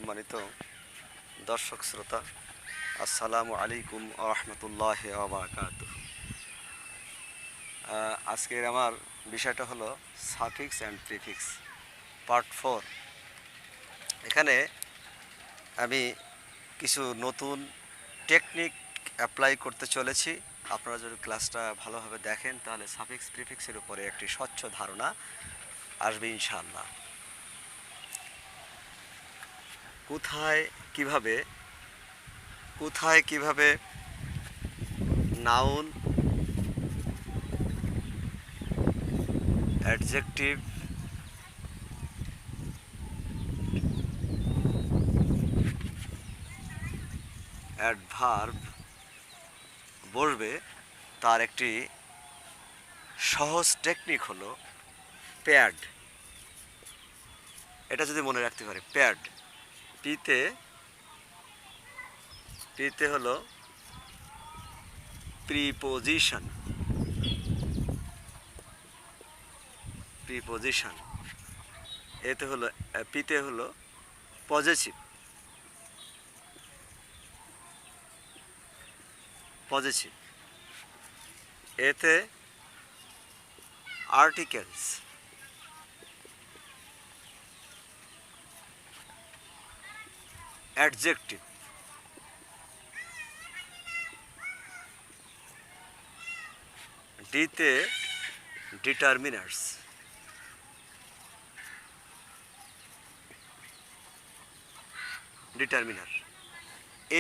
সম্মানিত দর্শক শ্রোতা, আসসালামু আলাইকুম ওয়া রাহমাতুল্লাহি ওয়া বারাকাতুহু। আজকের আমার বিষয়টা হলো সাফিক্স অ্যান্ড প্রিফিক্স পার্ট 4। এখানে আমি কিছু নতুন টেকনিক অ্যাপ্লাই করতে চলেছি। আপনারা যদি ক্লাসটা ভালোভাবে দেখেন তাহলে সাফিক্স প্রিফিক্সের উপরে একটি স্বচ্ছ ধারণা আসবে ইনশাআল্লাহ। কোথায় কিভাবে নাউন, অ্যাডজেক্টিভ, অ্যাডভার্ব বসবে তার একটি সহজ টেকনিক হলো প্যাড। এটা যদি মনে রাখতে পারে, প্যাড, পিতে হলো প্রিপোজিশন, পিতে হলো পজেসিভ, এতে আর্টিকেলস, অ্যাডজেক্টিভ, ডিতে ডিটারমিনার্স,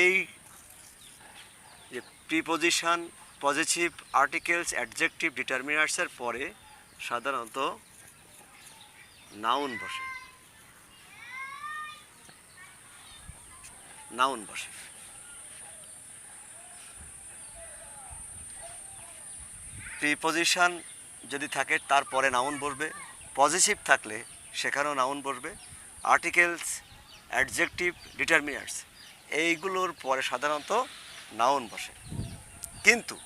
এই যে প্রিপোজিশন, পজিটিভ, আর্টিকেলস, অ্যাডজেক্টিভ, ডিটারমিনার্সের পরে সাধারণত নাউন বসে। প্রিপোজিশন যদি থাকে তারপরে নাউন বসবে, পজিটিভ থাকলে সেখানেও নাউন বসবে, আর্টিকেলস, অ্যাডজেক্টিভ, ডিটারমিনার্স এইগুলোর পরে সাধারণত নাউন বসে। কিন্তু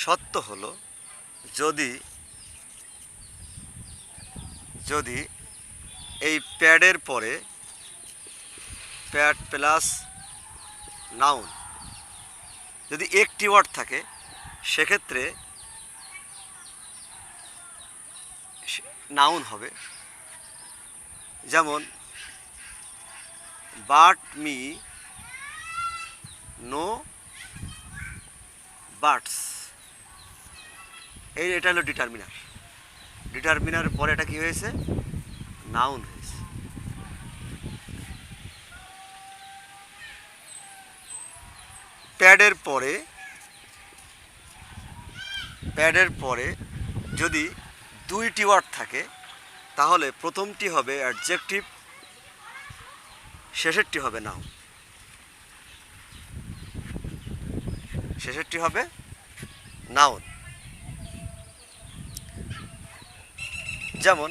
সত্য হলো যদি এই প্যাডের পরে প্যাড প্লাস নাউন যদি একটি ওয়ার্ড থাকে, সেক্ষেত্রে নাউন হবে। যেমন বাট মি নো বাটস, এটা হলো ডিটারমিনার পরে এটা কি হয়েছে? নাউন হয়েছে। প্যাডের পরে যদি দুইটি ওয়ার্ড থাকে তাহলে প্রথমটি হবে অ্যাডজেক্টিভ, শেষেরটি হবে নাউন। যেমন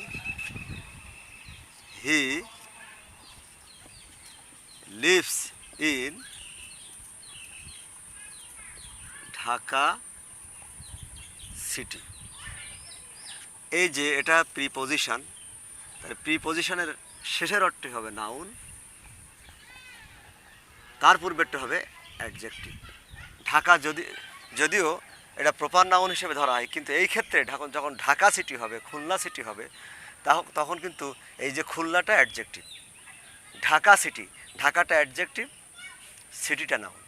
he lives in Dhaka city. এই যে এটা প্রিপোজিশন, তাহলে প্রিপোজিশনের শেষের অর্থটি হবে নাউন, তার পূর্বেরটা হবে অ্যাডজেক্টিভ। ঢাকা যদিও এটা প্রপার নাউন হিসেবে ধরা হয়, কিন্তু এই ক্ষেত্রে যখন ঢাকা সিটি হবে, খুলনা সিটি হবে, তখন কিন্তু এই যে খুলনাটা অ্যাডজেক্টিভ, ঢাকাটা অ্যাডজেক্টিভ, সিটিটা নাউন।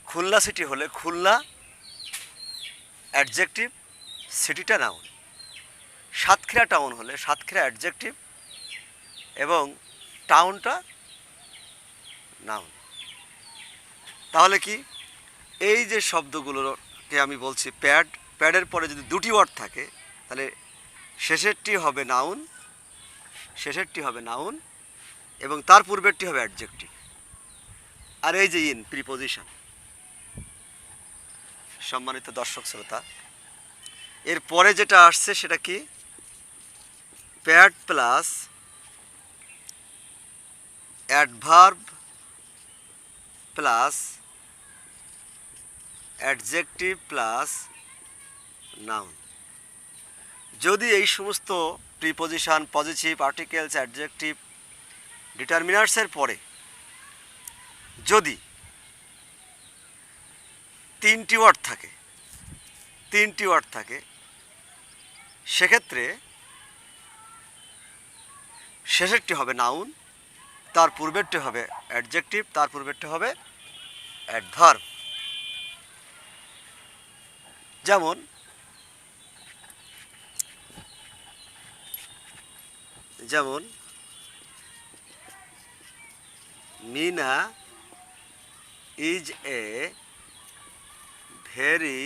খুলনা সিটি হলে খুলনা অ্যাডজেক্টিভ, সিটিটা নাউন। সাতক্ষীরা টাউন হলে সাতক্ষীরা অ্যাডজেক্টিভ এবং টাউনটা নাউন। তাহলে কি এই যে শব্দগুলোকে আমি বলছি প্যাডের পরে যদি দুটি ওয়ার্ড থাকে তাহলে শেষেরটি হবে নাউন এবং তার পূর্বেরটি হবে অ্যাডজেক্টিভ। আর এই যে প্রিপোজিশন। সম্মানিত দর্শক শ্রোতা, এর পরে যেটা আসছে সেটা কি? Pad plus adverb plus adjective plus noun. যদি এই সমস্ত প্রিপোজিশন, পজিটিভ, আর্টিকেলস, অ্যাডজেক্টিভ, ডিটারমিনার্সের পরে যদি তিনটি ওয়ার্ড থাকে সেক্ষেত্রে শেষেরটি হবে নাউন, তার পূর্বেরটি হবে অ্যাডজেক্টিভ, তার পূর্বেরটি হবে অ্যাডভার্ব। যেমন Mina is a very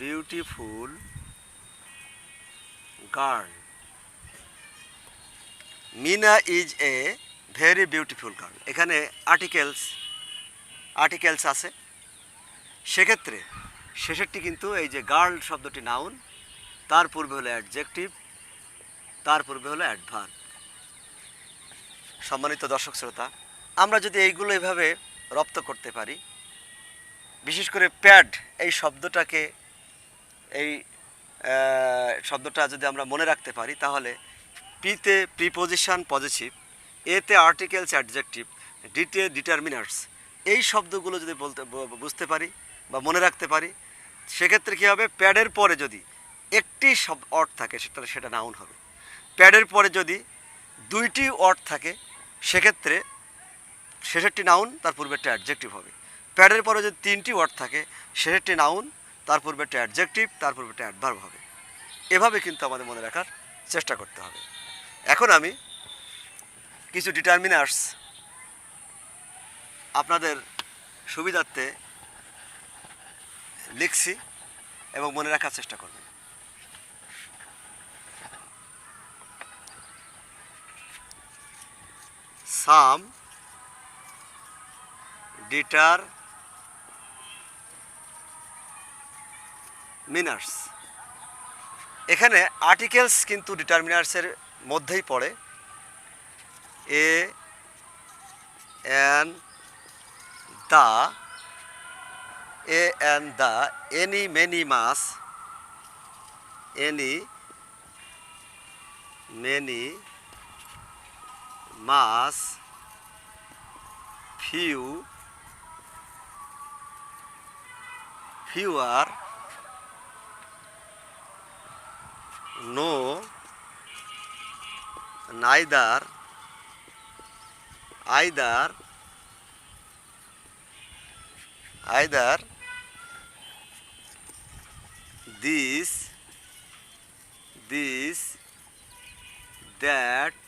beautiful girl. Mina is a very beautiful girl, এখানে আর্টিকেলস আছে। সেক্ষেত্রে শেষেরটি কিন্তু এই যে গার্ল শব্দটি নাউন, তার পূর্বে হলো অ্যাডজেক্টিভ, তার পূর্বে হলো অ্যাডভার্ব। সম্মানিত দর্শক শ্রোতা, আমরা যদি এইগুলো এভাবে রপ্ত করতে পারি, বিশেষ করে প্যাড এই শব্দটা যদি আমরা মনে রাখতে পারি, তাহলে পিতে প্রিপোজিশন পজিটিভ, এতে আর্টিকেলস অ্যাডজেক্টিভ, ডিতে ডিটারমিনার্স, এই শব্দগুলো যদি বুঝতে পারি বা মনে রাখতে পারি, সেক্ষেত্রে কী হবে, প্যাডের পরে যদি একটি অর্থ থাকে সেটা নাউন হবে। প্যাডের পরে যদি দুইটি অর্থ থাকে সেক্ষেত্রে শেষেরটি নাউন, তার পূর্বেরটি অ্যাডজেক্টিভ হবে। প্যাডের পরে যদি তিনটি ওয়ার্ড থাকে শেষেরটি নাউন, তার পূর্বেরটি অ্যাডজেক্টিভ, তার পূর্বেরটি অ্যাডভার্ব হবে। এভাবে কিন্তু আমাদের মনে রাখার চেষ্টা করতে হবে। এখন আমি কিছু ডিটারমিনার্স আপনাদের সুবিধার্থে লিখছি এবং মনে রাখার চেষ্টা করবেন। সাম ডিটারমিনার্স, এখানে আর্টিকেলস কিন্তু ডিটারমিনার্সের মধ্যেই পড়ে। A an the, any many much, fewer, no, neither, either, this, that,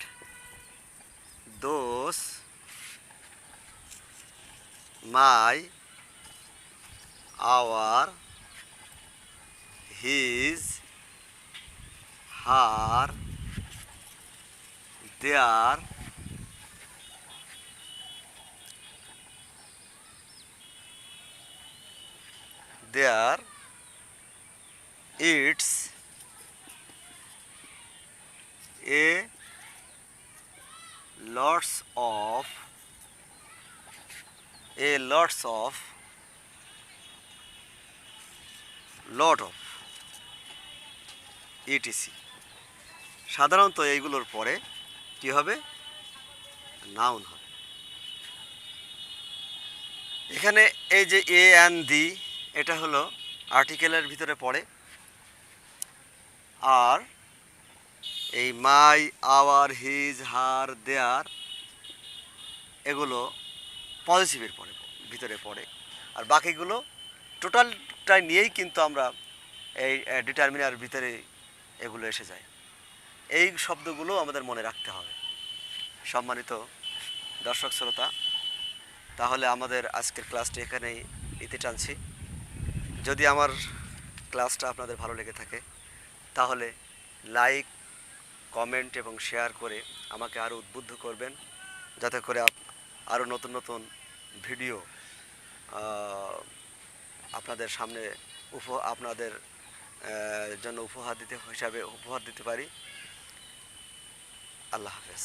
those, my, our, his, her, their, its, a lots of, lot of, etc. সাধারণত এইগুলোর পরে কি হবে, নাউন হবে। এখানে এই যে এ অ্যান্ড দি, এটা হলো আর্টিকেলের ভিতরে পড়ে, আর এই মাই, আওয়ার, হিজ, হার, দেয়ার, এগুলো পজিটিভের ভিতরে পড়ে। আর বাকিগুলো টোটালটাই নিয়েই কিন্তু আমরা এই ডিটারমিনার ভিতরে এগুলো এসে যায়। এই শব্দগুলো আমাদের মনে রাখতে হবে। সম্মানিত দর্শক শ্রোতা, তাহলে আমাদের আজকের ক্লাসটি এখানেই নিতে টানছি। যদি আমার ক্লাসটা আপনাদের ভালো লেগে থাকে তাহলে লাইক, কমেন্ট এবং শেয়ার করে আমাকে আরও উদ্বুদ্ধ করবেন, যাতে করে আরও নতুন নতুন ভিডিও আপনাদের সামনে আপনাদের জন্য উপহার দিতে পারি। আল্লাহ হাফেজ।